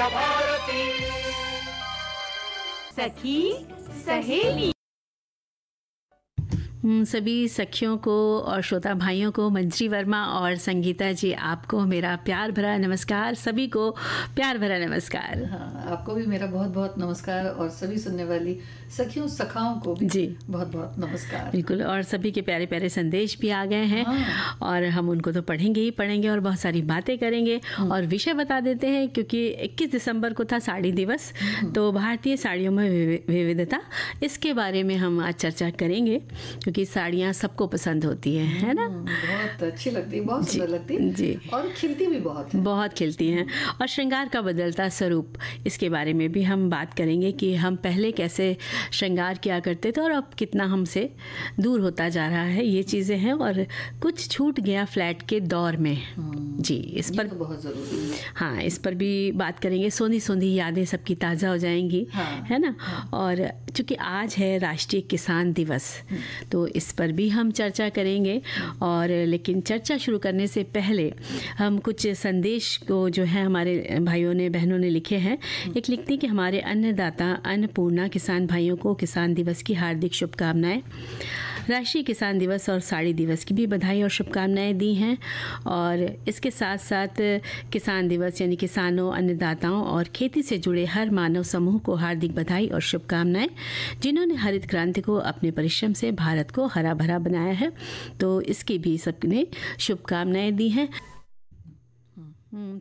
भारती। सखी सहेली। सभी सखियों को और श्रोता भाइयों को मंजरी वर्मा और संगीता जी आपको मेरा प्यार भरा नमस्कार। सभी को प्यार भरा नमस्कार। हाँ, आपको भी मेरा बहुत बहुत नमस्कार और सभी सुनने वाली सखियों सखाओं को भी जी बहुत बहुत नमस्कार। बिल्कुल, और सभी के प्यारे प्यारे संदेश भी आ गए हैं। हाँ। और हम उनको तो पढ़ेंगे ही पढ़ेंगे और बहुत सारी बातें करेंगे। और विषय बता देते हैं, क्योंकि 21 दिसंबर को था साड़ी दिवस, तो भारतीय साड़ियों में विविधता, इसके बारे में हम आज चर्चा करेंगे, क्योंकि साड़ियाँ सबको पसंद होती है ना। बहुत अच्छी लगती है, बहुत सुंदर लगती है जी, और खिलती भी बहुत है। बहुत खिलती हैं। और श्रृंगार का बदलता स्वरूप, इसके बारे में भी हम बात करेंगे कि हम पहले कैसे श्रृंगार किया करते थे और अब कितना हमसे दूर होता जा रहा है, ये चीज़ें हैं। और कुछ छूट गया फ्लैट के दौर में जी, इस पर तो बहुत ज़रूरी है। हाँ, इस पर भी बात करेंगे। सोंधी सोंधी यादें सबकी ताज़ा हो जाएंगी। हाँ, है ना। और चूँकि आज है राष्ट्रीय किसान दिवस, तो इस पर भी हम चर्चा करेंगे। और लेकिन चर्चा शुरू करने से पहले हम कुछ संदेश को जो है हमारे भाइयों ने बहनों ने लिखे हैं। एक लिखते हैं कि हमारे अन्नदाता अन्नपूर्णा किसान भाइयों को किसान दिवस की हार्दिक शुभकामनाएं। राष्ट्रीय किसान दिवस और साड़ी दिवस की भी बधाई और शुभकामनाएं दी हैं। और इसके साथ साथ किसान दिवस यानी किसानों, अन्नदाताओं और खेती से जुड़े हर मानव समूह को हार्दिक बधाई और शुभकामनाएं, जिन्होंने हरित क्रांति को अपने परिश्रम से भारत को हरा भरा बनाया है, तो इसकी भी सबने शुभकामनाएं दी हैं।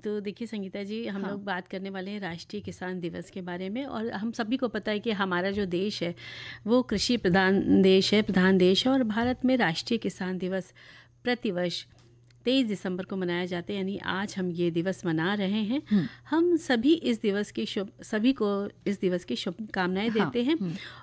तो देखिए संगीता जी, हम लोग बात करने वाले हैं राष्ट्रीय किसान दिवस के बारे में। और हम सभी को पता है कि हमारा जो देश है वो कृषि प्रधान देश है। और भारत में राष्ट्रीय किसान दिवस प्रतिवर्ष 23 दिसंबर को मनाया जाता है, यानी आज हम ये दिवस मना रहे हैं। हम सभी सभी को इस दिवस की शुभकामनाएं देते हैं।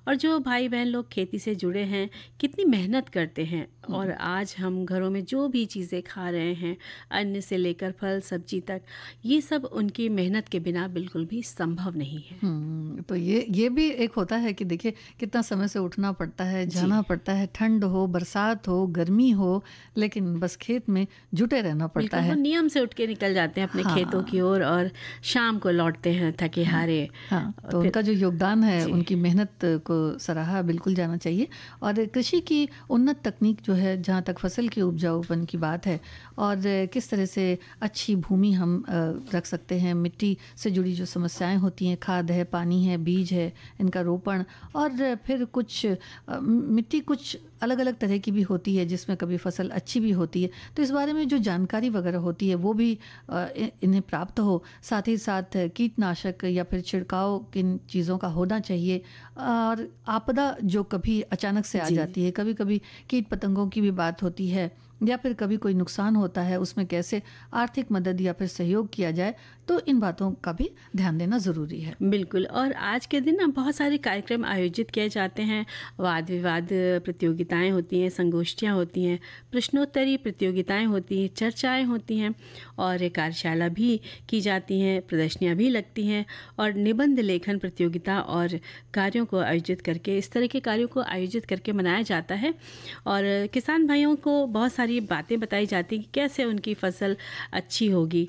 और जो भाई बहन लोग खेती से जुड़े हैं, कितनी मेहनत करते हैं। और आज हम घरों में जो भी चीज़ें खा रहे हैं, अन्न से लेकर फल सब्जी तक, ये सब उनकी मेहनत के बिना बिल्कुल भी संभव नहीं है। तो ये भी एक होता है कि देखिए कितना समय से उठना पड़ता है, जाना पड़ता है, ठंड हो, बरसात हो, गर्मी हो, लेकिन बस खेत में जुटे रहना पड़ता है। वो नियम से उठ के निकल जाते हैं अपने खेतों की ओर और शाम को लौटते हैं थके हारे। हाँ, तो उनका जो योगदान है, उनकी मेहनत को सराहा बिल्कुल जाना चाहिए। और कृषि की उन्नत तकनीक जो है, जहाँ तक फसल के उपजाऊपन की बात है और किस तरह से अच्छी भूमि हम रख सकते हैं, मिट्टी से जुड़ी जो समस्याएं होती हैं, खाद है, पानी है, बीज है, इनका रोपण, और फिर कुछ मिट्टी कुछ अलग अलग तरह की भी होती है, जिसमें कभी फसल अच्छी भी होती है। तो इस बारे में जो जानकारी वगैरह होती है वो भी इन्हें प्राप्त हो। साथ ही साथ कीटनाशक या फिर छिड़काव किन चीज़ों का होना चाहिए। और आपदा जो कभी अचानक से आ जाती है, कभी कभी कीट पतंगों की भी बात होती है, या फिर कभी कोई नुकसान होता है, उसमें कैसे आर्थिक मदद या फिर सहयोग किया जाए, तो इन बातों का भी ध्यान देना ज़रूरी है। बिल्कुल। और आज के दिन ना बहुत सारे कार्यक्रम आयोजित किए जाते हैं। वाद विवाद प्रतियोगिताएं होती हैं, संगोष्ठियां होती हैं, प्रश्नोत्तरी प्रतियोगिताएं होती हैं, चर्चाएं होती हैं, और कार्यशाला भी की जाती हैं, प्रदर्शनियां भी लगती हैं, और निबंध लेखन प्रतियोगिता और कार्यों को आयोजित करके, इस तरह के कार्यों को आयोजित करके मनाया जाता है। और किसान भाइयों को बहुत सारी बातें बताई जाती हैं कि कैसे उनकी फसल अच्छी होगी,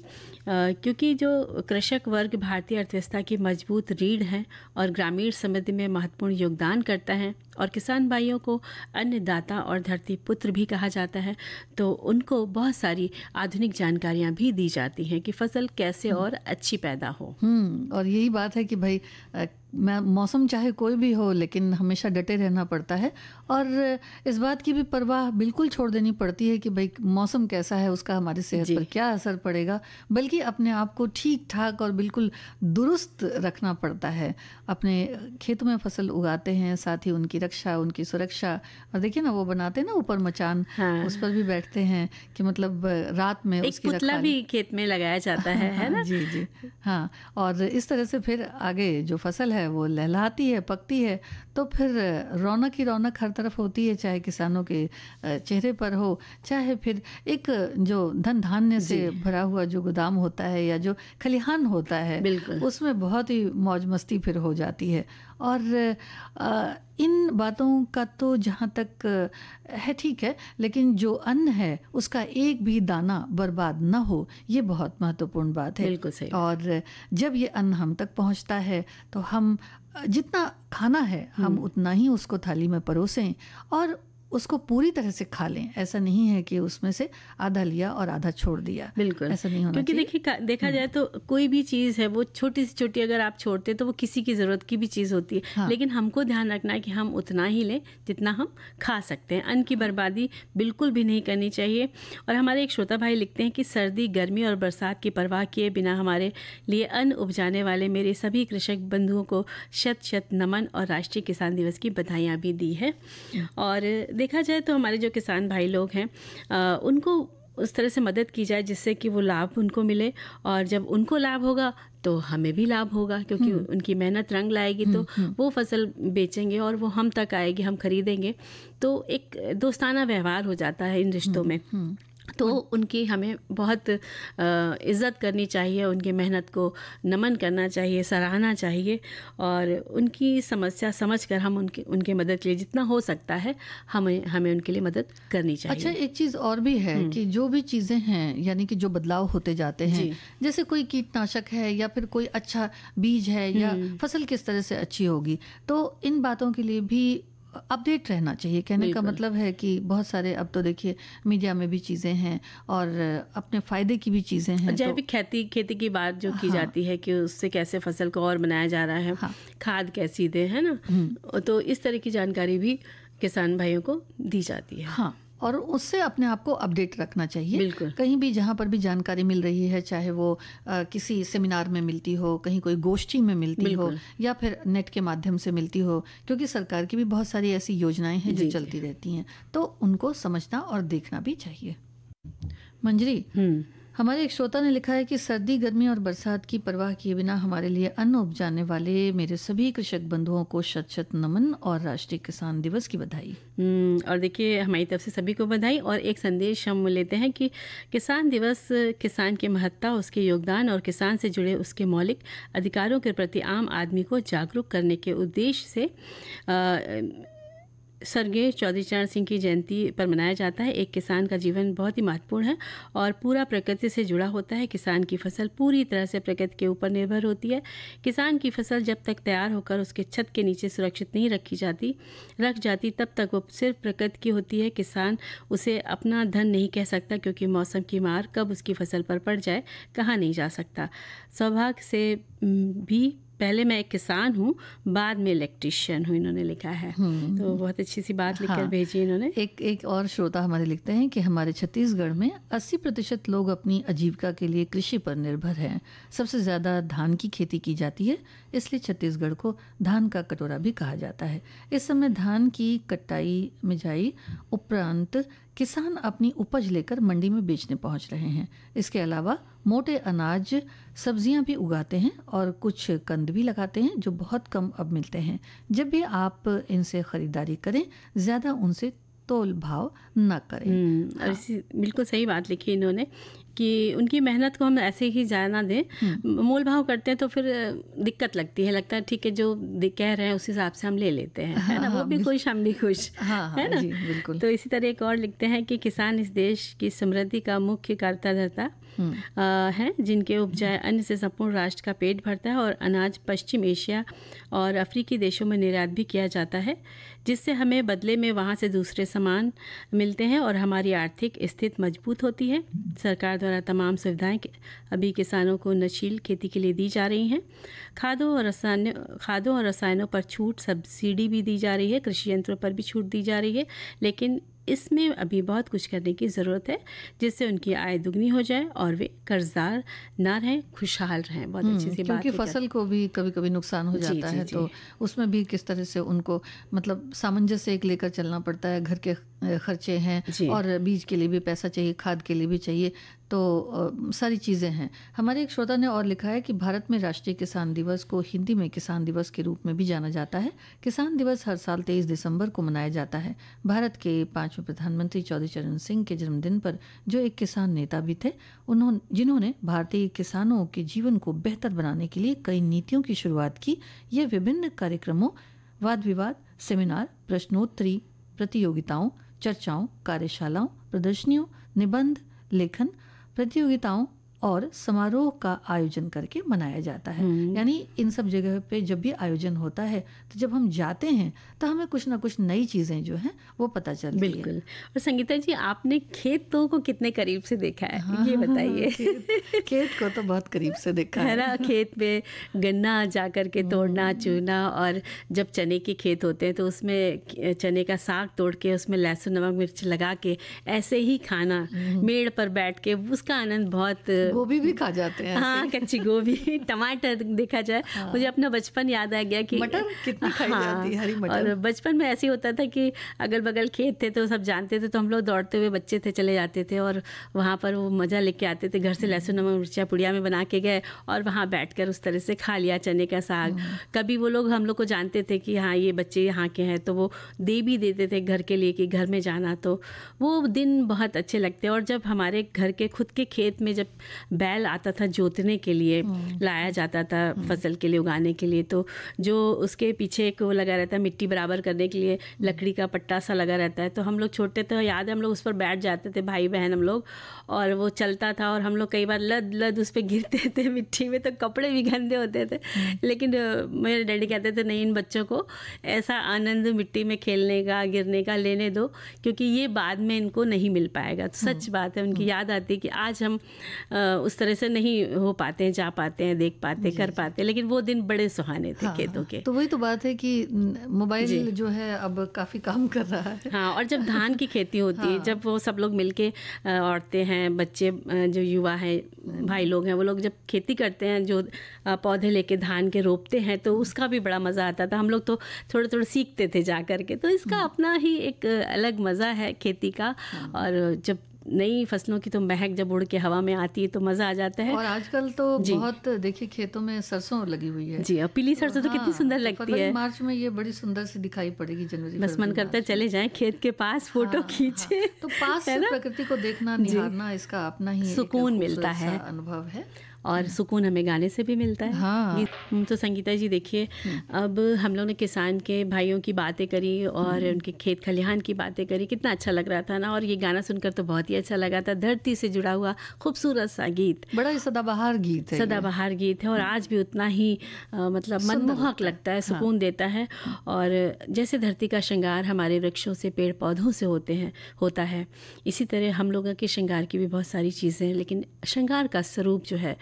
क्योंकि जो कृषक वर्ग भारतीय अर्थव्यवस्था की मजबूत रीढ़ है और ग्रामीण समृद्धि में महत्वपूर्ण योगदान करता है। और किसान भाइयों को अन्नदाता और धरती पुत्र भी कहा जाता है, तो उनको बहुत सारी आधुनिक जानकारियां भी दी जाती हैं कि फसल कैसे और अच्छी पैदा हो। और यही बात है कि भाई मौसम चाहे कोई भी हो, लेकिन हमेशा डटे रहना पड़ता है। और इस बात की भी परवाह बिल्कुल छोड़ देनी पड़ती है कि भाई मौसम कैसा है, उसका हमारी सेहत पर क्या असर पड़ेगा, बल्कि अपने आप को ठीक ठाक और बिल्कुल दुरुस्त रखना पड़ता है। अपने खेतों में फसल उगाते हैं, साथ ही उनकी रक्षा, उनकी सुरक्षा। और देखिए ना, वो बनाते हैं ना ऊपर मचान, उस पर भी बैठते हैं कि मतलब रात में उसकी पुतला भी खेत में लगाया जाता है ना। जी जी हाँ। और इस तरह से फिर आगे जो फसल है वो लहलहाती है, पकती है, तो फिर रौनक ही रौनक हर तरफ होती है, चाहे किसानों के चेहरे पर हो, चाहे फिर एक जो धन धान्य से भरा हुआ जो गोदाम होता है या जो खलिहान होता है, उसमें बहुत ही मौज मस्ती फिर हो जाती है। और इन बातों का तो जहाँ तक है ठीक है, लेकिन जो अन्न है उसका एक भी दाना बर्बाद ना हो, ये बहुत महत्वपूर्ण बात है। बिल्कुल सही। और जब ये अन्न हम तक पहुँचता है तो हम जितना खाना है हम उतना ही उसको थाली में परोसें और उसको पूरी तरह से खा लें। ऐसा नहीं है कि उसमें से आधा लिया और आधा छोड़ दिया, बिल्कुल ऐसा नहीं होना क्योंकि चाहिए। देखा जाए तो कोई भी चीज़ है वो छोटी से छोटी अगर आप छोड़ते हैं तो वो किसी की ज़रूरत की भी चीज़ होती है। हाँ। लेकिन हमको ध्यान रखना है कि हम उतना ही लें जितना हम खा सकते हैं। अन्न की बर्बादी बिल्कुल भी नहीं करनी चाहिए। और हमारे एक श्रोता भाई लिखते हैं कि सर्दी गर्मी और बरसात की परवाह किए बिना हमारे लिए अन्न उपजाने वाले मेरे सभी कृषक बंधुओं को शत शत नमन और राष्ट्रीय किसान दिवस की बधाइयाँ भी दी है। और देखा जाए तो हमारे जो किसान भाई लोग हैं उनको उस तरह से मदद की जाए जिससे कि वो लाभ उनको मिले, और जब उनको लाभ होगा तो हमें भी लाभ होगा, क्योंकि उनकी मेहनत रंग लाएगी तो वो फसल बेचेंगे और वो हम तक आएगी, हम खरीदेंगे। तो एक दोस्ताना व्यवहार हो जाता है इन रिश्तों में। तो उनकी हमें बहुत इज़्ज़त करनी चाहिए, उनकी मेहनत को नमन करना चाहिए, सराहना चाहिए, और उनकी समस्या समझकर हम उनके मदद के लिए जितना हो सकता है हमें उनके लिए मदद करनी चाहिए। अच्छा, एक चीज़ और भी है कि जो भी चीज़ें हैं, यानी कि जो बदलाव होते जाते हैं, जैसे कोई कीटनाशक है या फिर कोई अच्छा बीज है या फसल किस तरह से अच्छी होगी, तो इन बातों के लिए भी अपडेट रहना चाहिए। कहने का मतलब है कि बहुत सारे अब तो देखिए मीडिया में भी चीज़ें हैं और अपने फ़ायदे की भी चीज़ें हैं। जैविक खेती की बात जो की जाती है कि उससे कैसे फसल को और बनाया जा रहा है, खाद कैसी दे, है ना, तो इस तरह की जानकारी भी किसान भाइयों को दी जाती है। हाँ, और उससे अपने आप को अपडेट रखना चाहिए। बिल्कुल। कहीं भी जहाँ पर भी जानकारी मिल रही है, चाहे वो किसी सेमिनार में मिलती हो, कहीं कोई गोष्ठी में मिलती हो, या फिर नेट के माध्यम से मिलती हो, क्योंकि सरकार की भी बहुत सारी ऐसी योजनाएं हैं जो चलती रहती हैं, तो उनको समझना और देखना भी चाहिए। मंजरी, हमारे एक श्रोता ने लिखा है कि सर्दी गर्मी और बरसात की परवाह किए बिना हमारे लिए अन्न उपजाने वाले मेरे सभी कृषक बंधुओं को शत शत नमन और राष्ट्रीय किसान दिवस की बधाई। और देखिए हमारी तरफ से सभी को बधाई। और एक संदेश हम लेते हैं कि किसान दिवस किसान की महत्ता, उसके योगदान और किसान से जुड़े उसके मौलिक अधिकारों के प्रति आम आदमी को जागरूक करने के उद्देश्य से स्वर्गीय चौधरी चरण सिंह की जयंती पर मनाया जाता है। एक किसान का जीवन बहुत ही महत्वपूर्ण है और पूरा प्रकृति से जुड़ा होता है। किसान की फसल पूरी तरह से प्रकृति के ऊपर निर्भर होती है। किसान की फसल जब तक तैयार होकर उसके छत के नीचे सुरक्षित नहीं रख जाती तब तक वो सिर्फ प्रकृति की होती है। किसान उसे अपना धन नहीं कह सकता, क्योंकि मौसम की मार कब उसकी फसल पर पड़ जाए कहा नहीं जा सकता। सौभाग्य से भी पहले मैं एक किसान हूँ, बाद में इलेक्ट्रीशियन हूँ, इन्होंने लिखा है। तो बहुत अच्छी सी बात लिखकर भेजी इन्होंने। एक और श्रोता हमारे लिखते हैं कि हमारे छत्तीसगढ़ में 80% लोग अपनी आजीविका के लिए कृषि पर निर्भर हैं। सबसे ज़्यादा धान की खेती की जाती है, इसलिए छत्तीसगढ़ को धान का कटोरा भी कहा जाता है। इस समय धान की कटाई मिजाई उपरांत किसान अपनी उपज लेकर मंडी में बेचने पहुंच रहे हैं। इसके अलावा मोटे अनाज, सब्जियां भी उगाते हैं और कुछ कंद भी लगाते हैं, जो बहुत कम अब मिलते हैं। जब भी आप इनसे खरीदारी करें, ज़्यादा उनसे तोल भाव न करें। और इसी बिल्कुल सही बात लिखी इन्होंने कि उनकी मेहनत को हम ऐसे ही जाया ना दें। मोल भाव करते हैं तो फिर दिक्कत लगती है, लगता है ठीक है जो कह रहे हैं उस हिसाब से हम ले लेते हैं, है ना। वो भी खुश, हम भी खुश, है ना। बिल्कुल। तो इसी तरह एक और लिखते हैं कि किसान इस देश की समृद्धि का मुख्य कर्ताधर्ता हैं, जिनके उपजाए अन्न से संपूर्ण राष्ट्र का पेट भरता है और अनाज पश्चिम एशिया और अफ्रीकी देशों में निर्यात भी किया जाता है, जिससे हमें बदले में वहाँ से दूसरे सामान मिलते हैं और हमारी आर्थिक स्थिति मजबूत होती है। सरकार द्वारा तमाम सुविधाएं अभी किसानों को नशील खेती के लिए दी जा रही हैं। खादों और रसायनों पर छूट, सब्सिडी भी दी जा रही है, कृषि यंत्रों पर भी छूट दी जा रही है, लेकिन इसमें अभी बहुत कुछ करने की ज़रूरत है, जिससे उनकी आय दुगनी हो जाए और वे कर्जदार ना रहें, खुशहाल रहें। बहुत अच्छी सी बात, क्योंकि फसल को भी कभी कभी नुकसान हो जाता है, तो उसमें भी किस तरह से उनको मतलब सामंजस्य एक लेकर चलना पड़ता है। घर के खर्चे हैं और बीज के लिए भी पैसा चाहिए, खाद के लिए भी चाहिए, तो सारी चीज़ें हैं। हमारे एक श्रोता ने और लिखा है कि भारत में राष्ट्रीय किसान दिवस को हिंदी में किसान दिवस के रूप में भी जाना जाता है। किसान दिवस हर साल 23 दिसंबर को मनाया जाता है। भारत के 5 पांचवें प्रधानमंत्री चौधरी चरण सिंह के जन्मदिन पर, जो एक किसान नेता भी थे, जिन्होंने भारतीय किसानों के जीवन को बेहतर बनाने के लिए कई नीतियों की शुरुआत की, ये विभिन्न कार्यक्रमों, वाद विवाद, सेमिनार, प्रश्नोत्तरी, प्रतियोगिताओं, चर्चाओं, कार्यशालाओं, प्रदर्शनियों, निबंध लेखन प्रतियोगिताओं और समारोह का आयोजन करके मनाया जाता है। यानी इन सब जगह पे जब भी आयोजन होता है तो जब हम जाते हैं तो हमें कुछ ना कुछ नई चीज़ें जो हैं वो पता चलती है। बिल्कुल। और संगीता जी, आपने खेतों को कितने करीब से देखा है? हाँ, ये बताइए। खेत को तो बहुत करीब से देखा है ना। खेत में गन्ना जा कर के तोड़ना, चूना, और जब चने के खेत होते हैं तो उसमें चने का साग तोड़ के उसमें लहसुन नमक मिर्च लगा के ऐसे ही खाना, मेड़ पर बैठ के, उसका आनंद बहुत। गोभी भी खा जाते हैं। हाँ, कच्ची गोभी, टमाटर देखा जाए। हाँ। मुझे अपना बचपन याद आ गया कि मटर कितनी खाई जाती है, हरी मटर। और बचपन में ऐसे होता था कि अगल बगल खेत थे तो सब जानते थे, तो हम लोग दौड़ते हुए बच्चे थे चले जाते थे और वहाँ पर वो मज़ा लेके आते थे। घर से लहसुन नमक मिर्चा पुड़िया में बना के गए और वहाँ बैठकर उस तरह से खा लिया चने का साग। कभी वो लोग हम लोग को जानते थे कि हाँ ये बच्चे यहाँ के हैं, तो वो दे भी देते थे घर के लिए कि घर में जाना। तो वो दिन बहुत अच्छे लगते। और जब हमारे घर के खुद के खेत में जब बैल आता था जोतने के लिए, लाया जाता था फसल के लिए उगाने के लिए, तो जो उसके पीछे एक वो लगा रहता है मिट्टी बराबर करने के लिए, लकड़ी का पट्टा सा लगा रहता है। तो हम लोग छोटे थे, याद है हम लोग उस पर बैठ जाते थे भाई बहन हम लोग, और वो चलता था और हम लोग कई बार लद लद उस पर गिरते थे मिट्टी में, तो कपड़े भी गंदे होते थे। लेकिन मेरे डैडी कहते थे नहीं, इन बच्चों को ऐसा आनंद मिट्टी में खेलने का, गिरने का लेने दो, क्योंकि ये बाद में इनको नहीं मिल पाएगा। तो सच बात है, उनकी याद आती है कि आज हम उस तरह से नहीं हो पाते हैं, जा पाते हैं, देख पाते, कर पाते, लेकिन वो दिन बड़े सुहाने थे। हाँ, खेतों के। तो वही तो बात है कि मोबाइल जो है अब काफ़ी काम कर रहा है। हाँ, और जब धान की खेती होती है, जब वो सब लोग मिलके, औरतें हैं, बच्चे, जो युवा हैं, भाई लोग हैं, वो लोग जब खेती करते हैं, जो पौधे लेके धान के रोपते हैं, तो उसका भी बड़ा मज़ा आता था। हम लोग तो थोड़े थोड़े सीखते थे जा कर के। तो इसका अपना ही एक अलग मज़ा है खेती का। और जब नई फसलों की तो महक जब उड़ के हवा में आती है तो मज़ा आ जाता है। और आजकल तो बहुत देखिए खेतों में सरसों लगी हुई है जी, और पीली सरसों तो कितनी सुंदर लगती है। मार्च में ये बड़ी सुंदर सी दिखाई पड़ेगी। जनवरी बस मन करता है चले जाएं खेत के पास, फोटो खींचे। तो पास से प्रकृति को देखना, निहारना, इसका अपना ही सुकून मिलता है, अनुभव है। और सुकून हमें गाने से भी मिलता है। हाँ। तो संगीता जी देखिए, अब हम लोग ने किसान के भाइयों की बातें करी और उनके खेत खलिहान की बातें करी, कितना अच्छा लग रहा था ना। और ये गाना सुनकर तो बहुत ही अच्छा लगा था। धरती से जुड़ा हुआ खूबसूरत सा गीत, बड़ा ही सदाबहार गीत है। सदाबहार गीत है और आज भी उतना ही मतलब मनमोहक लगता है, सुकून देता है। और जैसे धरती का श्रृंगार हमारे वृक्षों से, पेड़ पौधों से होता है, इसी तरह हम लोगों के श्रृंगार की भी बहुत सारी चीज़ें हैं, लेकिन श्रृंगार का स्वरूप जो है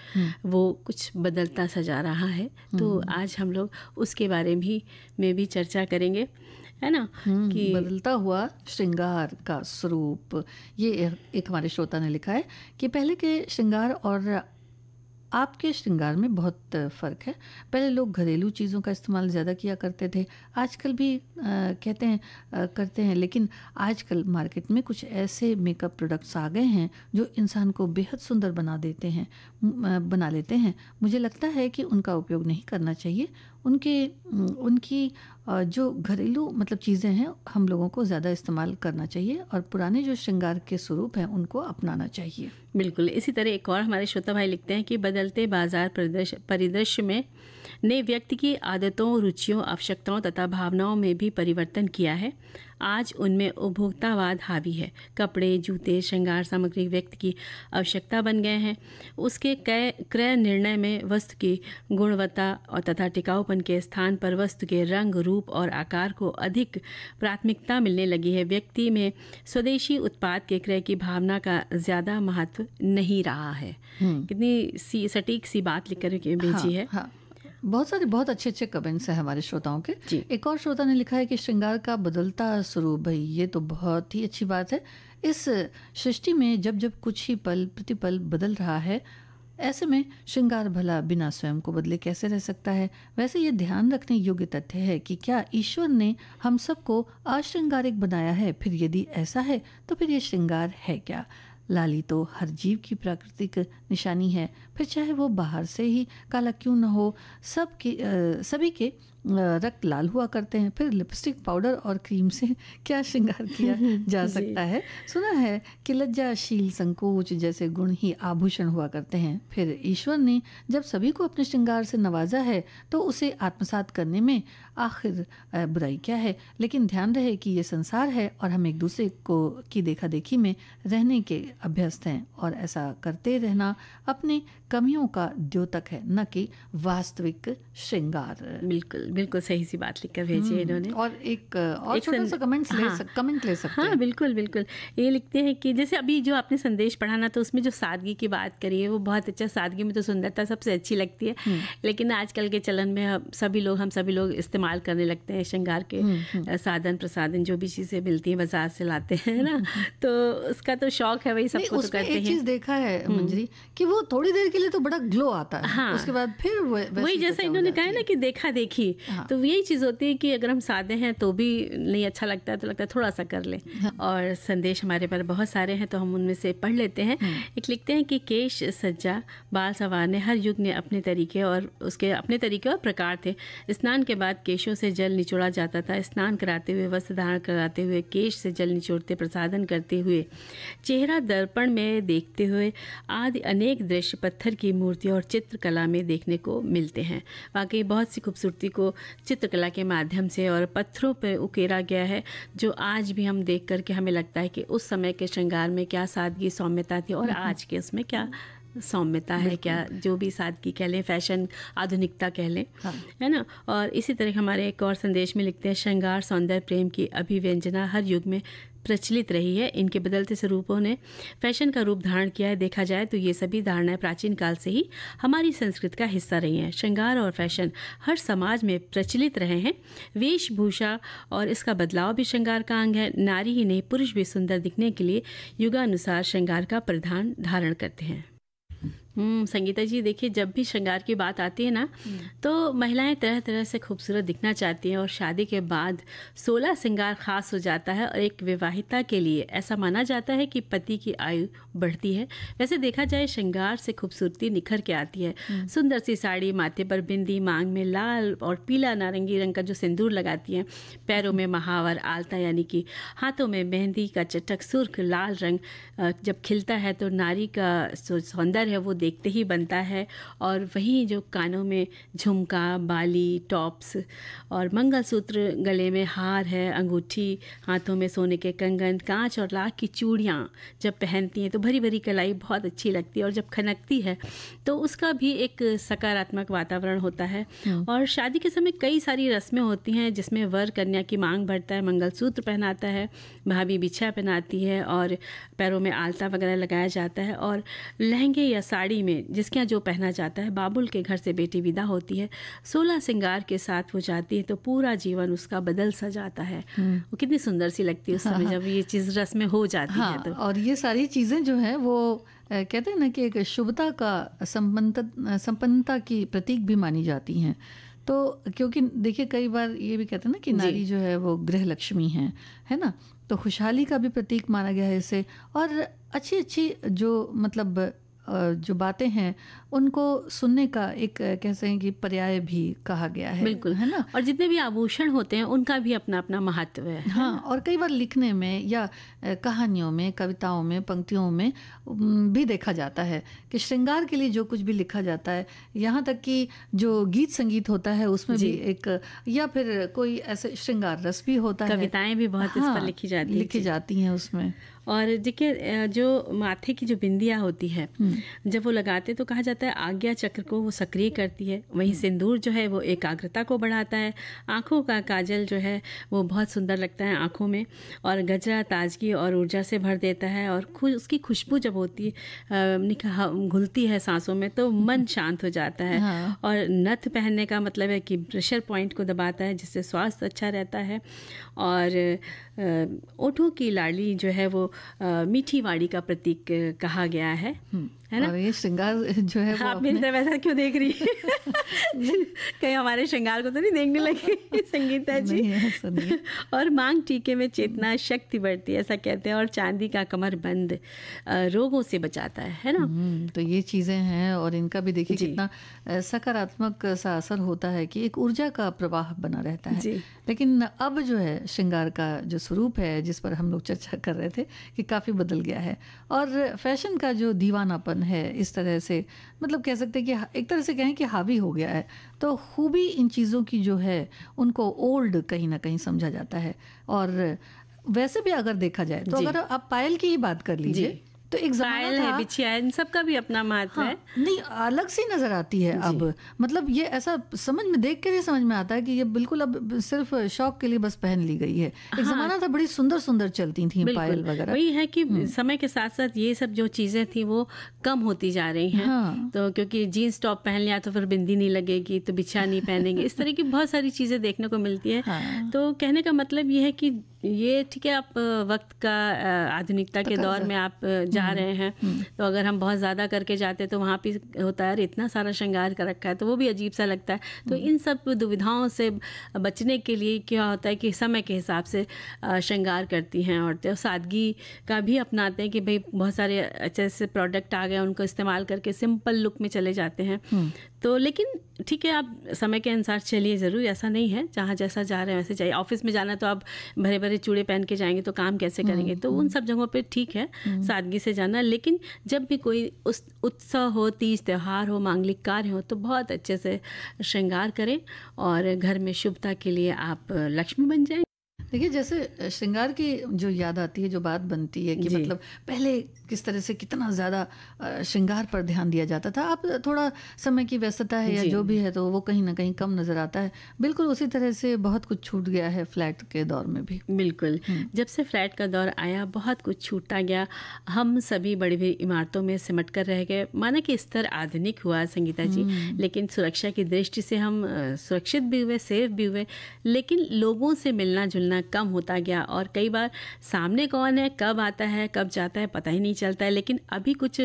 वो कुछ बदलता सा जा रहा है। तो आज हम लोग उसके बारे में भी चर्चा करेंगे, है ना, कि बदलता हुआ श्रृंगार का स्वरूप। ये एक हमारे श्रोता ने लिखा है कि पहले के श्रृंगार और आपके श्रृंगार में बहुत फ़र्क है। पहले लोग घरेलू चीज़ों का इस्तेमाल ज़्यादा किया करते थे, आजकल भी करते हैं, लेकिन आजकल मार्केट में कुछ ऐसे मेकअप प्रोडक्ट्स आ गए हैं जो इंसान को बेहद सुंदर बना लेते हैं। मुझे लगता है कि उनका उपयोग नहीं करना चाहिए। उनकी जो घरेलू मतलब चीज़ें हैं हम लोगों को ज़्यादा इस्तेमाल करना चाहिए और पुराने जो श्रृंगार के स्वरूप हैं उनको अपनाना चाहिए। बिल्कुल। इसी तरह एक और हमारे श्रोता भाई लिखते हैं कि बदलते बाजार परिदृश्य में ने व्यक्ति की आदतों, रुचियों, आवश्यकताओं तथा भावनाओं में भी परिवर्तन किया है। आज उनमें उपभोक्तावाद हावी है। कपड़े, जूते, श्रृंगार सामग्री व्यक्ति की आवश्यकता बन गए हैं। उसके क्रय निर्णय में वस्तु की गुणवत्ता और तथा टिकाऊपन के स्थान पर वस्तु के रंग, रूप और आकार को अधिक प्राथमिकता मिलने लगी है। व्यक्ति में स्वदेशी उत्पाद के क्रय की भावना का ज़्यादा महत्व नहीं रहा है। कितनी सटीक सी बात लिख कर भेजी है। हाँ। बहुत अच्छे कमेंट्स हैं हमारे श्रोताओं के। एक और श्रोता ने लिखा है कि श्रृंगार का बदलता स्वरूप, भाई ये तो बहुत ही अच्छी बात है। इस सृष्टि में जब कुछ ही पल प्रतिपल बदल रहा है, ऐसे में श्रृंगार भला बिना स्वयं को बदले कैसे रह सकता है। वैसे ये ध्यान रखने योग्य तथ्य है कि क्या ईश्वर ने हम सबको अश्रृंगारिक बनाया है? फिर यदि ऐसा है तो फिर ये श्रृंगार है क्या? लाली तो हर जीव की प्राकृतिक निशानी है, फिर चाहे वो बाहर से ही काला क्यों न हो। सभी के रक्त लाल हुआ करते हैं। फिर लिपस्टिक, पाउडर और क्रीम से क्या श्रृंगार किया जा सकता है? सुना है कि लज्जाशील, संकोच जैसे गुण ही आभूषण हुआ करते हैं। फिर ईश्वर ने जब सभी को अपने श्रृंगार से नवाजा है तो उसे आत्मसात करने में आखिर बुराई क्या है? लेकिन ध्यान रहे कि ये संसार है और हम एक दूसरे को की देखा देखी में रहने के अभ्यस्त हैं, और ऐसा करते रहना अपनी कमियों का द्योतक है, न कि वास्तविक श्रृंगार। बिल्कुल बिल्कुल सही सी बात लिख कर भेजी है इन्होंने। और एक छोटा सा कमेंट ले सकते हैं। हाँ बिल्कुल बिल्कुल, ये लिखते हैं कि जैसे अभी जो आपने संदेश पढ़ा ना, तो उसमें जो सादगी की बात करी है वो बहुत अच्छा। सादगी में तो सुंदरता सबसे अच्छी लगती है, लेकिन आजकल के चलन में हम सभी लोग इस्तेमाल करने लगते हैं श्रृंगार के साधन प्रसाधन, जो भी चीज़ें मिलती हैं बाजार से लाते हैं ना, तो उसका तो शौक है, वही सबको तो करते हैं। एक चीज़ देखा है मंजरी कि वो थोड़ी देर के लिए तो बड़ा ग्लो आता है, हाँ, उसके बाद फिर वही जैसा इन्होंने कहा है ना कि देखा देखी, हाँ, तो यही चीज़ होती है कि अगर हम सादे हैं तो भी नहीं अच्छा लगता है, तो लगता है थोड़ा सा कर ले। हाँ। और संदेश हमारे पर बहुत सारे हैं, तो हम उनमें से पढ़ लेते हैं। एक लिखते हैं कि केश सज्जा, बाल संवारने हर युग ने अपने तरीके और प्रकार थे। स्नान के बाद केशों से जल निचोड़ा जाता था। स्नान कराते हुए, वस्त्र धारण कराते हुए, केश से जल निचोड़ते, प्रसादन करते हुए, चेहरा दर्पण में देखते हुए आदि अनेक दृश्य पत्थर की मूर्तियों और चित्रकला में देखने को मिलते हैं। वाकई बहुत सी खूबसूरती को चित्रकला के माध्यम से और पत्थरों पर उकेरा गया है, जो आज भी हम देख करके हमें लगता है कि उस समय के श्रृंगार में क्या सादगी सौम्यता थी और आज के उसमें क्या सौम्यता है, क्या जो भी सादगी कह लें, फैशन आधुनिकता कह लें, हाँ। है ना। और इसी तरह हमारे एक और संदेश में लिखते हैं, श्रृंगार सौंदर्य प्रेम की अभिव्यंजना हर युग में प्रचलित रही है। इनके बदलते स्वरूपों ने फैशन का रूप धारण किया है। देखा जाए तो ये सभी धारणाएं प्राचीन काल से ही हमारी संस्कृति का हिस्सा रही हैं। श्रृंगार और फैशन हर समाज में प्रचलित रहे हैं। वेशभूषा और इसका बदलाव भी श्रृंगार का अंग है। नारी ही नहीं, पुरुष भी सुंदर दिखने के लिए युगानुसार श्रृंगार का परिधान धारण करते हैं। संगीता जी, देखिए जब भी श्रृंगार की बात आती है ना, तो महिलाएं तरह तरह से खूबसूरत दिखना चाहती हैं, और शादी के बाद 16 श्रृंगार खास हो जाता है। और एक विवाहिता के लिए ऐसा माना जाता है कि पति की आयु बढ़ती है। वैसे देखा जाए, श्रृंगार से खूबसूरती निखर के आती है। सुंदर सी साड़ी, माथे पर बिंदी, मांग में लाल और पीला नारंगी रंग का जो सिंदूर लगाती हैं, पैरों में महावर, आलता यानी कि हाथों में मेहंदी का चटक, सुर्ख लाल रंग जब खिलता है तो नारी का सौंदर्य है वो देखते ही बनता है। और वहीं जो कानों में झुमका, बाली, टॉप्स और मंगलसूत्र, गले में हार है, अंगूठी, हाथों में सोने के कंगन, कांच और लाख की चूड़ियाँ जब पहनती हैं तो भरी भरी कलाई बहुत अच्छी लगती है। और जब खनकती है तो उसका भी एक सकारात्मक वातावरण होता है। और शादी के समय कई सारी रस्में होती हैं, जिसमें वर कन्या की मांग भरता है, मंगलसूत्र पहनाता है, भाभी बिछा पहनाती है और पैरों में आलता वगैरह लगाया जाता है। और लहंगे या साड़ी में जिसके यहाँ जो पहना जाता है, बाबुल के घर से बेटी विदा होती है, 16 श्रृंगार के साथ वो जाती है तो पूरा जीवन उसका बदल सा जाता है। वो कितनी सुंदर सी लगती है उस समय जब ये चीज़ रस्में हो जाती है तो। और ये सारी चीज़ें जो है वो कहते हैं ना कि एक शुभता का, संपन्नता की प्रतीक भी मानी जाती हैं। तो क्योंकि देखिए कई बार ये भी कहते हैं ना कि नारी जो है वो गृह लक्ष्मी है ना, तो खुशहाली का भी प्रतीक माना गया है इसे। और अच्छी अच्छी जो मतलब जो बातें हैं उनको सुनने का एक कह सकें कि पर्याय भी कहा गया है। बिल्कुल, है ना। और जितने भी आभूषण होते हैं उनका भी अपना अपना महत्व है। हाँ, और कई बार लिखने में या कहानियों में, कविताओं में, पंक्तियों में भी देखा जाता है कि श्रृंगार के लिए जो कुछ भी लिखा जाता है, यहाँ तक कि जो गीत संगीत होता है उसमें भी एक, या फिर कोई ऐसे श्रृंगार रस भी होता है, कविताएं भी बहुत इस पर लिखी जाती हैं उसमें। और देखिए जो माथे की जो बिंदिया होती है, जब वो लगाते तो कहा जाता है आज्ञा चक्र को वो सक्रिय करती है। वहीं सिंदूर जो है वो एकाग्रता को बढ़ाता है। आँखों का काजल जो है वो बहुत सुंदर लगता है आँखों में, और गजरा ताजगी और ऊर्जा से भर देता है। और उसकी खुशबू जब होती है, घुलती है सांसों में, तो मन शांत हो जाता है। हाँ। और नथ पहनने का मतलब है कि प्रेशर पॉइंट को दबाता है, जिससे स्वास्थ्य अच्छा रहता है। और ओठों की लाली जो है वो मीठी वाणी का प्रतीक कहा गया है है ना। और ये श्रृंगार जो है वो आप मेरी तरफ ऐसा क्यों देख रही है? कहीं हमारे श्रृंगार को तो नहीं देखने लगी संगीता जी? नहीं, ऐसा नहीं है। और मांग टीके में चेतना शक्ति बढ़ती है ऐसा कहते हैं, और चांदी का कमरबंद रोगों से बचाता है ना। तो ये चीज़ें हैं और इनका भी देखिए जी। कितना सकारात्मक सा असर होता है कि एक ऊर्जा का प्रवाह बना रहता है। जी। लेकिन अब जो है श्रृंगार का जो स्वरूप है जिस पर हम लोग चर्चा कर रहे थे कि काफ़ी बदल गया है, और फैशन का जो दीवानापन है इस तरह से मतलब कह सकते हैं कि एक तरह से कहें कि हावी हो गया है। तो खूबी इन चीज़ों की जो है उनको ओल्ड कहीं ना कहीं समझा जाता है। और वैसे भी अगर देखा जाए तो जी। अगर आप पायल की ही बात कर लीजिए जी। तो एक पायल ज़माना है, था। बिछिया है, इन सबका भी अपना महत्व हाँ, है। नहीं अलग सी नजर आती है अब। मतलब ये ऐसा समझ में देख कर ही समझ में आता है कि ये बिल्कुल अब सिर्फ शौक के लिए बस पहन ली गई है। एक जमाना था बड़ी सुंदर सुंदर चलती थी पायल वगैरह। वही है कि समय के साथ साथ ये सब जो चीजें थी वो कम होती जा रही हैं। हाँ। तो क्योंकि जीन्स टॉप पहन लिया तो फिर बिंदी नहीं लगेगी, तो बिछिया नहीं पहनेंगे, इस तरह की बहुत सारी चीजें देखने को मिलती है। हाँ। तो कहने का मतलब ये है कि ये ठीक है, आप वक्त का आधुनिकता के दौर में आप जा रहे हैं, तो अगर हम बहुत ज़्यादा करके जाते हैं तो वहाँ पे होता है इतना सारा श्रृंगार कर रखा है, तो वो भी अजीब सा लगता है। तो इन सब दुविधाओं से बचने के लिए क्या होता है कि समय के हिसाब से श्रृंगार करती हैं औरतें, और सादगी का भी अपनाते हैं कि भाई बहुत सारे अच्छे ऐसे प्रोडक्ट आ गए, उनको इस्तेमाल करके सिंपल लुक में चले जाते हैं। तो लेकिन ठीक है, आप समय के अनुसार चलिए ज़रूर, ऐसा नहीं है, जहाँ जैसा जा रहे हैं वैसे चाहिए। ऑफिस में जाना तो आप भरे भरे चूड़े पहन के जाएंगे तो काम कैसे करेंगे? तो उन सब जगहों पे ठीक है सादगी से जाना, लेकिन जब भी कोई उस उत्सव हो, तीज त्योहार हो, मांगलिक कार्य हो, तो बहुत अच्छे से श्रृंगार करें और घर में शुभता के लिए आप लक्ष्मी बन जाएं। देखिए जैसे श्रृंगार की जो याद आती है, जो बात बनती है कि जी। मतलब पहले किस तरह से कितना ज़्यादा श्रृंगार पर ध्यान दिया जाता था। अब थोड़ा समय की व्यस्तता है या जी। जो भी है तो वो कहीं ना कहीं कम नज़र आता है। बिल्कुल उसी तरह से बहुत कुछ छूट गया है फ्लैट के दौर में भी। बिल्कुल, जब से फ्लैट का दौर आया बहुत कुछ छूटता गया, हम सभी बड़ी बड़ी इमारतों में सिमट कर रह गए। माना कि स्तर आधुनिक हुआ संगीता जी, लेकिन सुरक्षा की दृष्टि से हम सुरक्षित भी हुए, सेफ भी हुए, लेकिन लोगों से मिलना जुलना कम होता गया, और कई बार सामने कौन है, कब आता है, कब जाता है, पता ही नहीं चलता है। लेकिन अभी कुछ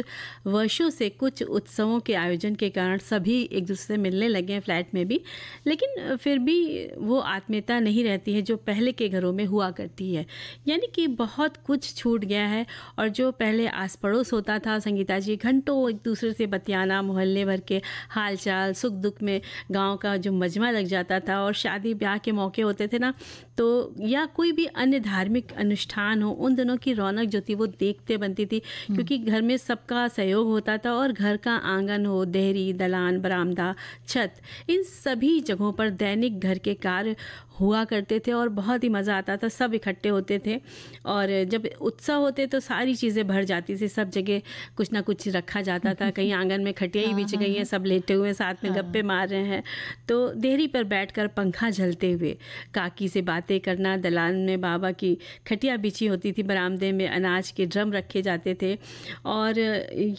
वर्षों से कुछ उत्सवों के आयोजन के कारण सभी एक दूसरे से मिलने लगे हैं फ्लैट में भी, लेकिन फिर भी वो आत्मीयता नहीं रहती है जो पहले के घरों में हुआ करती है। यानी कि बहुत कुछ छूट गया है, और जो पहले आस पड़ोस होता था संगीता जी, घंटों एक दूसरे से बतियाना, मोहल्ले भर के हालचाल सुख दुख में गांव का जो मजमा लग जाता था, और शादी ब्याह के मौके होते थे ना, तो या कोई भी अन्य धार्मिक अनुष्ठान हो, उन दिनों की रौनक जो थी वो देखते बनती थी, क्योंकि घर में सबका सहयोग होता था, और घर का आंगन हो, देहरी, दलान, बरामदा, छत, इन सभी जगहों पर दैनिक घर के कार्य हुआ करते थे और बहुत ही मज़ा आता था। सब इकट्ठे होते थे, और जब उत्सव होते तो सारी चीज़ें भर जाती थी, सब जगह कुछ ना कुछ रखा जाता था। कहीं आंगन में खटिया ही बिछ गई है, सब लेटे हुए साथ में गप्पे मार रहे हैं, तो देहरी पर बैठकर पंखा झलते हुए काकी से बातें करना, दलान में बाबा की खटिया बिछी होती थी, बरामदे में अनाज के ड्रम रखे जाते थे, और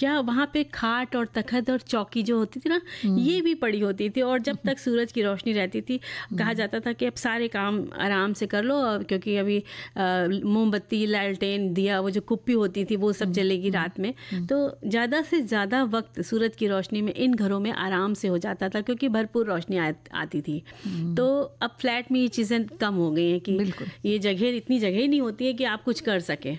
या वहाँ पे खाट और तखत और चौकी जो होती थी ना, ये भी पड़ी होती थी। और जब तक सूरज की रोशनी रहती थी, कहा जाता था कि अब सारे काम आराम से कर लो, क्योंकि अभी मोमबत्ती, लालटेन, दिया, वो जो कुप्पी होती थी वो सब जलेगी रात में। तो ज़्यादा से ज़्यादा वक्त सूरज की रोशनी में इन घरों में आराम से हो जाता था, क्योंकि भरपूर रोशनी आती थी। तो अब फ्लैट में ये चीज़ें कम हो गई हैं कि ये जगह, इतनी जगह ही नहीं होती है कि आप कुछ कर सके।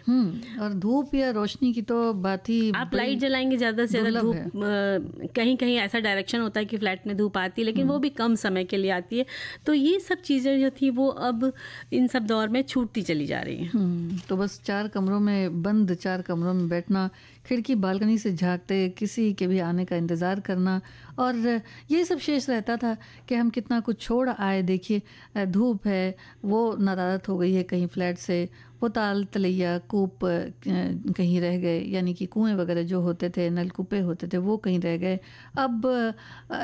और धूप या रोशनी की तो बात ही, आप लाइट जलाएंगे ज़्यादा से ज़्यादा, धूप कहीं कहीं ऐसा डायरेक्शन होता है कि फ्लैट में धूप आती है, लेकिन वो भी कम समय के लिए आती है। तो ये सब चीज़ें जो थी वो अब इन सब दौर में छूटती चली जा रही हैं। तो बस 4 कमरों में बंद, 4 कमरों में बैठना, खिड़की बालकनी से झांकते किसी के भी आने का इंतज़ार करना, और ये सब शेष रहता था कि हम कितना कुछ छोड़ आए। देखिए धूप है वो नदारत हो गई है कहीं फ्लैट से, वो ताल तलैया कूप कहीं रह गए, यानी कि कुएं वगैरह जो होते थे, नलकूपे होते थे, वो कहीं रह गए। अब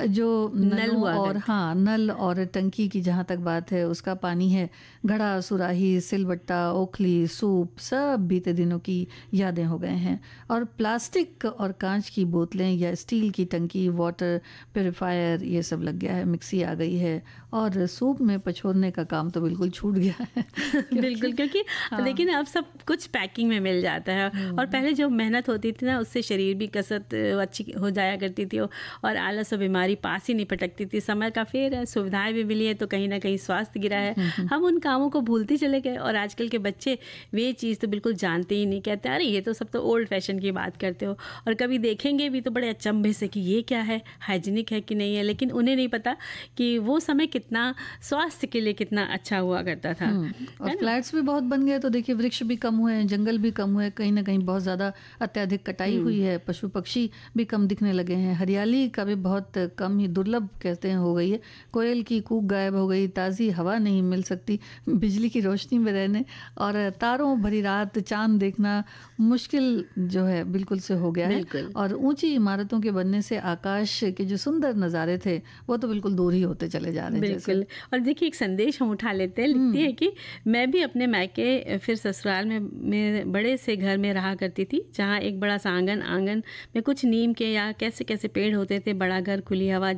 जो नल और नल और टंकी की जहाँ तक बात है, उसका पानी है घड़ा, सुराही, सिलबट्टा, ओखली, सूप सब बीते दिनों की यादें हो गए हैं। और प्लास्टिक और कांच की बोतलें या स्टील की टंकी, वाटर प्योरीफायर, ये सब लग गया है, मिक्सी आ गई है और सूप में पछोड़ने का काम तो बिल्कुल छूट गया है। बिल्कुल, क्योंकि देखिए ना अब सब कुछ पैकिंग में मिल जाता है और पहले जो मेहनत होती थी ना उससे शरीर भी कसरत अच्छी हो जाया करती थी और आलस और बीमारी पास ही नहीं पटकती थी। समय का फेर है, सुविधाएं भी मिली है तो कहीं ना कहीं स्वास्थ्य गिरा है। हम उन कामों को भूलते चले गए और आजकल के बच्चे वे चीज़ तो बिल्कुल जानते ही नहीं, कहते अरे ये तो सब तो ओल्ड फैशन की बात करते हो, और कभी देखेंगे भी तो बड़े अचंभे से कि ये क्या है, हाइजीनिक है कि नहीं है। लेकिन उन्हें नहीं पता कि वो समय कितना स्वास्थ्य के लिए कितना अच्छा हुआ करता था। और फ्लैट्स भी बहुत बन गए तो देखिए वृक्ष भी कम हुए हैं, जंगल भी कम हुए, कहीं ना कहीं बहुत ज़्यादा अत्यधिक कटाई हुई है, पशु पक्षी भी कम दिखने लगे हैं, हरियाली का भी बहुत कम ही दुर्लभ कहते हैं हो गई है, कोयल की कूक गायब हो गई, ताज़ी हवा नहीं मिल सकती, बिजली की रोशनी में रहने और तारों भरी रात चांद देखना मुश्किल जो है बिल्कुल से हो गया है। और ऊंची इमारतों के बनने से आकाश के जो सुंदर नज़ारे थे वो तो बिल्कुल दूर ही होते चले जा रहे हैं। बिल्कुल। और देखिए एक संदेश हम उठा लेते हैं, लिखती है कि मैं भी अपने मायके फिर ससुराल में बड़े से घर में रहा करती थी जहाँ एक बड़ा सा आंगन में कुछ नीम के या कैसे कैसे पेड़ होते थे, बड़ा घर, खुली हवा,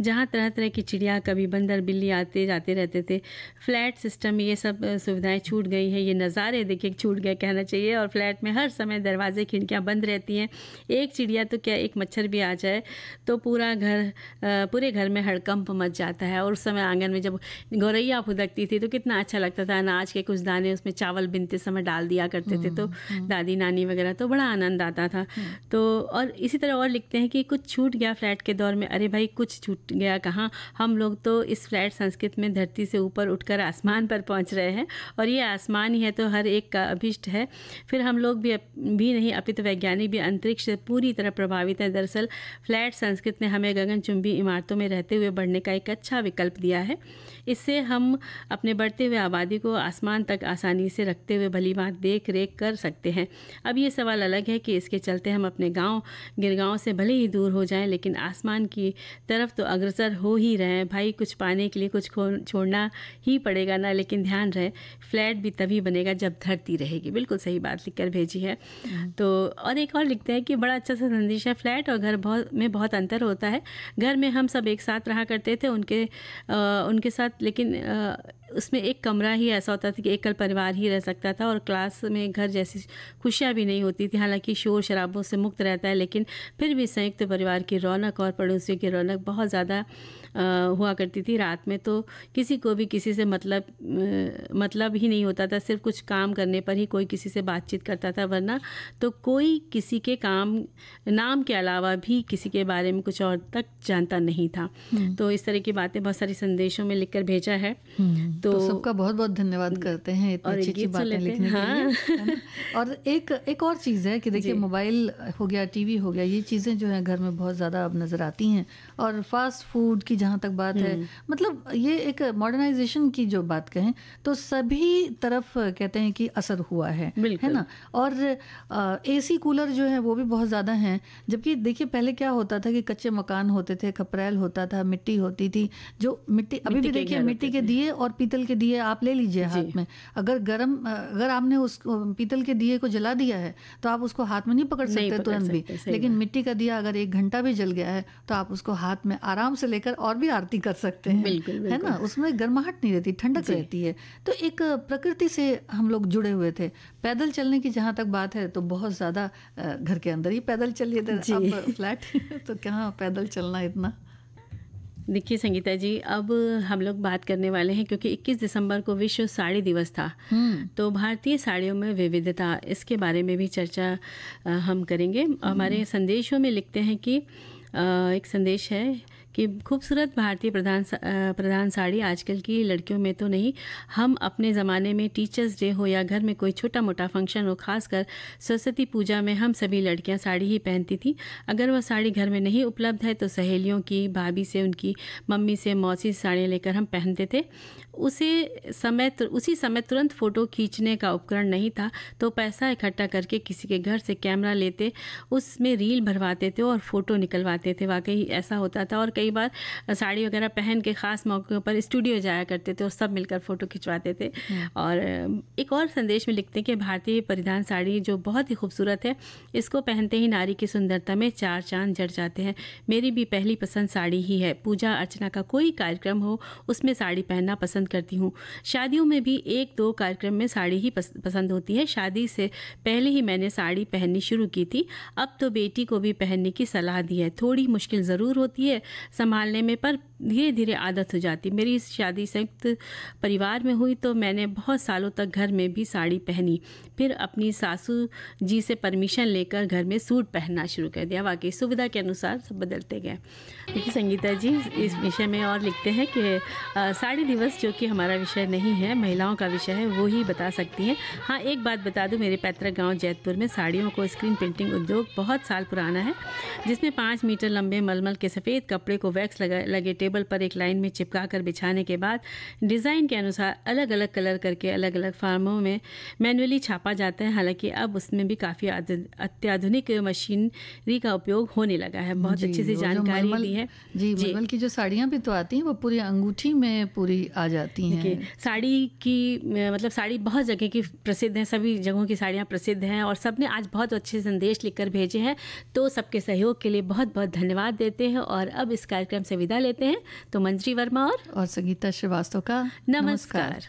जहाँ तरह तरह की चिड़िया, कभी बंदर बिल्ली आते जाते रहते थे। फ्लैट सिस्टम ये सब सुविधाएं छूट गई हैं, ये नज़ारे देखिए छूट गए कहना चाहिए। और फ्लैट में हर समय दरवाजे खिड़कियाँ बंद रहती हैं, एक चिड़िया तो क्या एक मच्छर भी आ जाए तो पूरे घर में हड़कंप मच जाता है। और उस समय आंगन में जब गौरैया फुदकती थी तो कितना अच्छा लगता था, अनाज के कुछ दाने उसमें चावल बिनते समय डाल दिया करते थे तो दादी नानी वगैरह, तो बड़ा आनंद आता था। तो और इसी तरह और लिखते हैं कि कुछ छूट गया फ्लैट के दौर में। अरे भाई कुछ छूट गया कहाँ, हम लोग तो इस फ्लैट संस्कृति में धरती से ऊपर उठकर आसमान पर पहुंच रहे हैं और ये आसमान ही है तो हर एक का अभिष्ट है। फिर हम लोग भी नहीं अपितु वैज्ञानिक भी अंतरिक्ष से पूरी तरह प्रभावित है। दरअसल फ्लैट संस्कृति ने हमें गगनचुंबी इमारतों में रहते हुए बढ़ने का एक अच्छा विकल्प दिया है। इससे हम अपने बढ़ते हुए आबादी को आसमान तक आसानी से रखते हुए भली बात देख रेख कर सकते हैं। अब ये सवाल अलग है कि इसके चलते हम अपने गांव गिरगांव से भले ही दूर हो जाएं लेकिन आसमान की तरफ तो अग्रसर हो ही रहे हैं। भाई कुछ पाने के लिए कुछ छोड़ना ही पड़ेगा ना, लेकिन ध्यान रहे फ्लैट भी तभी बनेगा जब धरती रहेगी। बिल्कुल सही बात लिखकर भेजी है। तो और एक और लिखते हैं कि बड़ा अच्छा सा संदेश है, फ्लैट और घर में बहुत अंतर होता है। घर में हम सब एक साथ रहा करते थे उनके साथ, लेकिन उसमें एक कमरा ही ऐसा होता था कि एकल परिवार ही रह सकता था और क्लास में घर जैसी खुशियाँ भी नहीं होती थी। हालांकि शोर शराबों से मुक्त रहता है लेकिन फिर भी संयुक्त परिवार की रौनक और पड़ोसियों की रौनक बहुत ज़्यादा हुआ करती थी। रात में तो किसी को भी किसी से मतलब ही नहीं होता था, सिर्फ कुछ काम करने पर ही कोई किसी से बातचीत करता था, वरना तो कोई किसी के नाम के अलावा भी किसी के बारे में कुछ और तक जानता नहीं था। तो इस तरह की बातें बहुत सारी संदेशों में लिखकर भेजा है। तो सबका बहुत बहुत धन्यवाद करते हैं इतनी अच्छी बातें लिखने के लिए। और एक और चीज़ है कि देखिए मोबाइल हो गया, टीवी हो गया, ये चीज़ें जो हैं घर में बहुत ज़्यादा अब नज़र आती हैं। और फास्ट फूड की जहाँ तक बात है, मतलब ये एक मॉडर्नाइजेशन की जो बात कहें तो सभी तरफ कहते हैं कि असर हुआ है ना। और एसी कूलर जो है वो भी बहुत ज़्यादा हैं, जबकि देखिए पहले क्या होता था कि कच्चे मकान होते थे, खपरेल होता था, मिट्टी होती थी, जो मिट्टी अभी भी देखिए मिट्टी के दिए और पीतल के दिए आप ले लीजिए हाथ में, अगर आपने उस पीतल के दिए को जला दिया है तो आप उसको हाथ में नहीं पकड़ सकते तुरंत भी, लेकिन मिट्टी का दिया अगर 1 घंटा भी जल गया है तो आप उसको हाथ में आराम से लेकर और भी आरती कर सकते हैं। बिल्कुल। है ना, उसमें गर्माहट नहीं रहती, ठंडक रहती है। तो एक प्रकृति से हम लोग जुड़े हुए थे। पैदल चलने की जहाँ तक बात है तो बहुत ज़्यादा घर के अंदर ही पैदल चलिए थे, अब फ्लैट तो कहाँ पैदल चलना इतना। देखिए संगीता जी, अब हम लोग बात करने वाले हैं क्योंकि 21 दिसंबर को विश्व साड़ी दिवस था, तो भारतीय साड़ियों में विविधता, इसके बारे में भी चर्चा हम करेंगे। हमारे संदेशों में लिखते हैं कि एक संदेश है कि खूबसूरत भारतीय प्रधान साड़ी आजकल की लड़कियों में तो नहीं, हम अपने ज़माने में टीचर्स डे हो या घर में कोई छोटा मोटा फंक्शन हो, खासकर सरस्वती पूजा में हम सभी लड़कियां साड़ी ही पहनती थी। अगर वह साड़ी घर में नहीं उपलब्ध है तो सहेलियों की, भाभी से, उनकी मम्मी से, मौसी से साड़ियाँ लेकर हम पहनते थे। उसी समय तुरंत फ़ोटो खींचने का उपकरण नहीं था, तो पैसा इकट्ठा करके किसी के घर से कैमरा लेते, उसमें रील भरवाते थे और फ़ोटो निकलवाते थे। वाकई ऐसा होता था। और कई बार साड़ी वगैरह पहन के ख़ास मौक़ों पर स्टूडियो जाया करते थे और सब मिलकर फ़ोटो खिंचवाते थे। और एक और संदेश में लिखते हैं कि भारतीय परिधान साड़ी जो बहुत ही खूबसूरत है, इसको पहनते ही नारी की सुंदरता में चार चांद जड़ जाते हैं। मेरी भी पहली पसंद साड़ी ही है। पूजा अर्चना का कोई कार्यक्रम हो, उसमें साड़ी पहनना पसंद करती हूँ। शादियों में भी 1-2 कार्यक्रम में साड़ी ही पसंद होती है। शादी से पहले ही मैंने साड़ी पहननी शुरू की थी। अब तो बेटी को भी पहनने की सलाह दी है। थोड़ी मुश्किल ज़रूर होती है संभालने में, पर धीरे धीरे आदत हो जाती। मेरी शादी संयुक्त परिवार में हुई तो मैंने बहुत सालों तक घर में भी साड़ी पहनी, फिर अपनी सासू जी से परमिशन लेकर घर में सूट पहनना शुरू कर दिया। वाकई सुविधा के अनुसार सब बदलते गए। देखिए संगीता जी इस विषय में और लिखते हैं कि साड़ी दिवस, जो कि हमारा विषय नहीं है, महिलाओं का विषय है, वो ही बता सकती हैं। हाँ, एक बात बता दूं, मेरे पैतृक गांव जैतपुर में साड़ियों को स्क्रीन प्रिंटिंग उद्योग बहुत साल पुराना है, जिसमें 5 मीटर लंबे मलमल के सफ़ेद कपड़े को वैक्स लगे टेबल पर एक लाइन में चिपका कर बिछाने के बाद डिज़ाइन के अनुसार अलग अलग कलर करके अलग अलग फार्मों में मैनुअली छापा जाता है। हालांकि अब उसमें भी काफ़ी अत्याधुनिक मशीनरी का उपयोग होने लगा है। बहुत अच्छी सी जानकारी दी है जी। मलमल की जो साड़ियाँ भी तो आती हैं, वो पूरी अंगूठी में पूरी आ जाती हैं। साड़ी की मतलब साड़ी बहुत जगह की प्रसिद्ध है, सभी जगहों की साड़ियाँ प्रसिद्ध हैं और सबने आज बहुत अच्छे संदेश लिखकर भेजे हैं, तो सबके सहयोग के लिए बहुत बहुत धन्यवाद देते हैं। और अब इस कार्यक्रम से विदा लेते हैं। तो मंजरी वर्मा और संगीता श्रीवास्तव का नमस्कार।